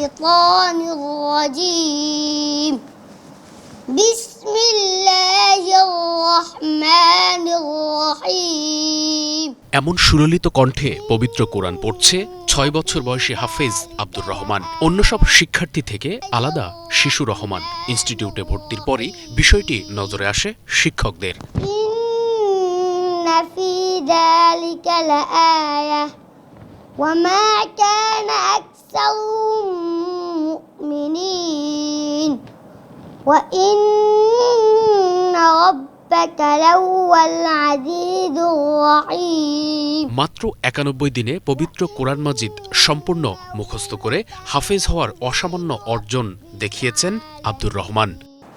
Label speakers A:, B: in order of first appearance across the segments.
A: الشيطان الرجيم بسم الله الرحمن الرحيم
B: এমন সুললিত কণ্ঠে পবিত্র কোরআন পড়ছে ৬ বছর বয়সী হাফেজ আব্দুর রহমান। অন্য সব শিক্ষার্থী থেকে আলাদা শিশু রহমান ইনস্টিটিউটে ভর্তির পরই বিষয়টি নজরে আসে শিক্ষকদের।
A: إن في ذلك لآية وما كان أكثرهم مؤمنين وإن ربك لهو العزيز الرحيم।
B: মাত্র ৯১ দিনে পবিত্র কোরআন মাজিদ সম্পূর্ণ মুখস্থ করে হাফেজ হওয়ার অসামান্য অর্জন দেখিয়েছেন আব্দুর রহমান।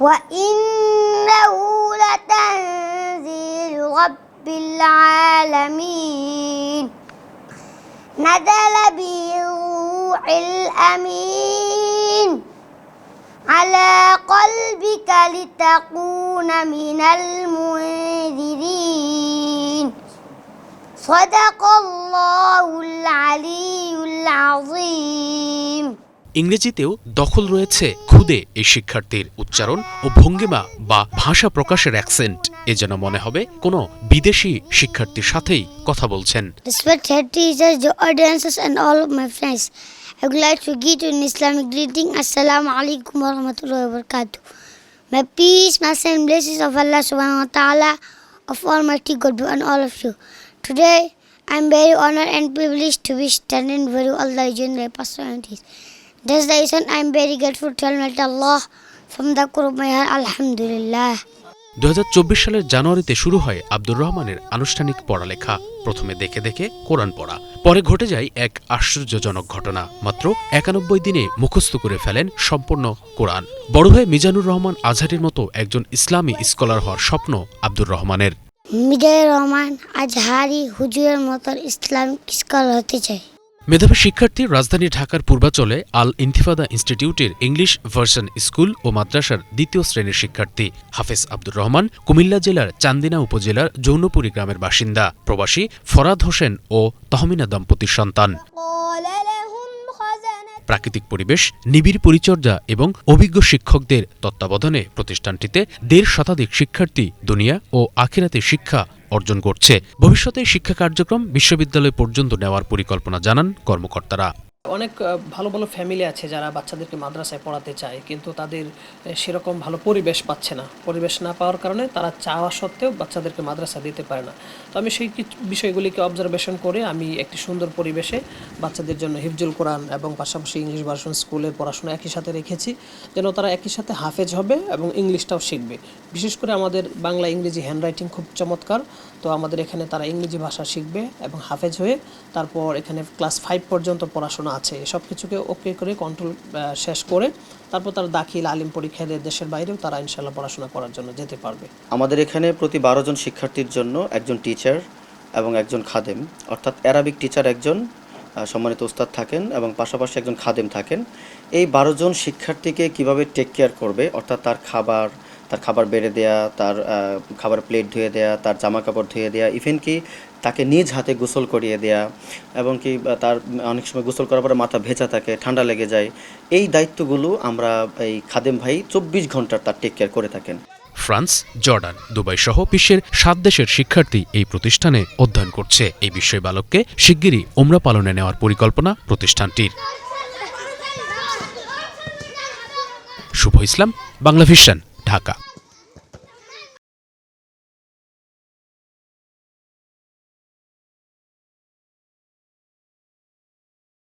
A: وإنه لتنزيل رب العالمين نزل به الروح الأمين على قلبك لتكون من المنذرين صدق الله العلي العظيم।
B: ইংরেজিতেও দখল রয়েছে খুদে এই শিক্ষার্থীর উচ্চারণ ও ভঙ্গিমা বা ভাষা প্রকাশের অ্যাকসেন্ট এ যেন মনে হবে কোনো বিদেশি শিক্ষার্থীর সাথেই কথা বলছেন।
A: Respect head teachers, the audiences and all of my friends. I would like to greet you in Islamic greeting. Assalamu alaikum wa rahmatullahi wa barakatuh. May peace, mercy and blessings of Allah subhanahu wa ta'ala of Almighty God be on all of you. Today, I am very honored and privileged to be standing before you all the legendary personalities. That's the reason I am very grateful to Almighty Allah from the core of my heart. Alhamdulillah.
B: ২০২৪ সালের জানুয়ারিতে শুরু হয় আব্দুর রহমানের আনুষ্ঠানিক পড়ালেখা। প্রথমে দেখে দেখে কোরআন পড়া, পরে ঘটে যায় এক আশ্চর্যজনক ঘটনা। মাত্র ৯১ দিনে মুখস্থ করে ফেলেন সম্পূর্ণ কোরআন। বড় হয়ে মিজানুর রহমান আজহারির মতো একজন ইসলামী স্কলার হওয়ার স্বপ্ন আব্দুর রহমানের।
A: মিজানুর রহমান আজহারি হুজুরের মতো ইসলামিক স্কলার হতে চাই।
B: মেধাবী শিক্ষার্থী রাজধানী ঢাকার পূর্বাচলে আল ইন্তিফাদা ইনস্টিটিউটের ইংলিশ ভার্সন স্কুল ও মাদ্রাসার ২য় শ্রেণীর শিক্ষার্থী হাফেজ আব্দুর রহমান কুমিল্লা জেলার চান্দিনা উপজেলার যৌনপুরী গ্রামের বাসিন্দা। প্রবাসী ফরাদ হোসেন ও তহমিনা দম্পতির সন্তান। প্রাকৃতিক পরিবেশ, নিবিড় পরিচর্যা এবং অভিজ্ঞ শিক্ষকদের তত্ত্বাবধানে প্রতিষ্ঠানটিতে ১.৫ শতাধিক শিক্ষার্থী দুনিয়া ও আখিরাতে শিক্ষা অর্জন করছে। ভবিষ্যতে শিক্ষা কার্যক্রম বিশ্ববিদ্যালয় পর্যন্ত নেওয়ার পরিকল্পনা জানান কর্মকর্তারা।
C: অনেক ভালো ভালো ফ্যামিলি আছে যারা বাচ্চাদেরকে মাদ্রাসায় পড়াতে চায়, কিন্তু তাদের সেরকম ভালো পরিবেশ পাচ্ছে না। পরিবেশ না পাওয়ার কারণে তারা চাওয়া সত্ত্বেও বাচ্চাদেরকে মাদ্রাসা দিতে পারে না। তো আমি সেই বিষয়গুলিকে অবজারভেশন করে আমি একটি সুন্দর পরিবেশে বাচ্চাদের জন্য হিফজুল কোরআন এবং পাশাপাশি ইংলিশ ভার্সন স্কুলের পড়াশোনা একই সাথে রেখেছি, যেন তারা একই সাথে হাফেজ হবে এবং ইংলিশটাও শিখবে। বিশেষ করে আমাদের বাংলা ইংরেজি হ্যান্ডরাইটিং খুব চমৎকার, তো আমাদের এখানে তারা ইংরেজি ভাষা শিখবে এবং হাফেজ হয়ে তারপর এখানে ক্লাস 5 পর্যন্ত পড়াশোনা আছে। সব কিছুকে ওকে করে কন্ট্রোল শেষ করে তারপর তারা দাখিল আলিম পরীক্ষা দিয়ে দেশের বাইরেও তারা ইনশাল্লাহ পড়াশোনা করার জন্য যেতে পারবে।
D: আমাদের এখানে প্রতি ১২ জন শিক্ষার্থীর জন্য একজন টিচার এবং একজন খাদেম, অর্থাৎ অ্যারাবিক টিচার একজন সম্মানিত উস্তাদ থাকেন এবং পাশাপাশি একজন খাদেম থাকেন। এই ১২ জন শিক্ষার্থীকে কিভাবে টেক কেয়ার করবে, অর্থাৎ তার খাবার বেড়ে দেয়া, তার খাবার প্লেট ধুয়ে দেয়া, তার জামা কাপড় ধুয়ে দেয়া, ইভেন কি তাকে নিজ হাতে গোসল করিয়ে দেয়া, এবং কি তার অনেক সময় গোসল করার পরে মাথা ভেজা থাকে, ঠান্ডা লেগে যায়। এই দায়িত্বগুলো আমরা এই খাদেম ভাই ২৪ ঘন্টার তার টেক কেয়ার করে থাকেন।
B: ফ্রান্স, জর্ডান, দুবাই সহ বিশ্বের ৭ দেশের শিক্ষার্থী এই প্রতিষ্ঠানে অধ্যয়ন করছে। এই বিস্ময় বালককে শিগগিরই উমরা পালনে নেওয়ার পরিকল্পনা প্রতিষ্ঠানটির। শুভ ইসলাম, বাংলা ভিশন, ঢাকা।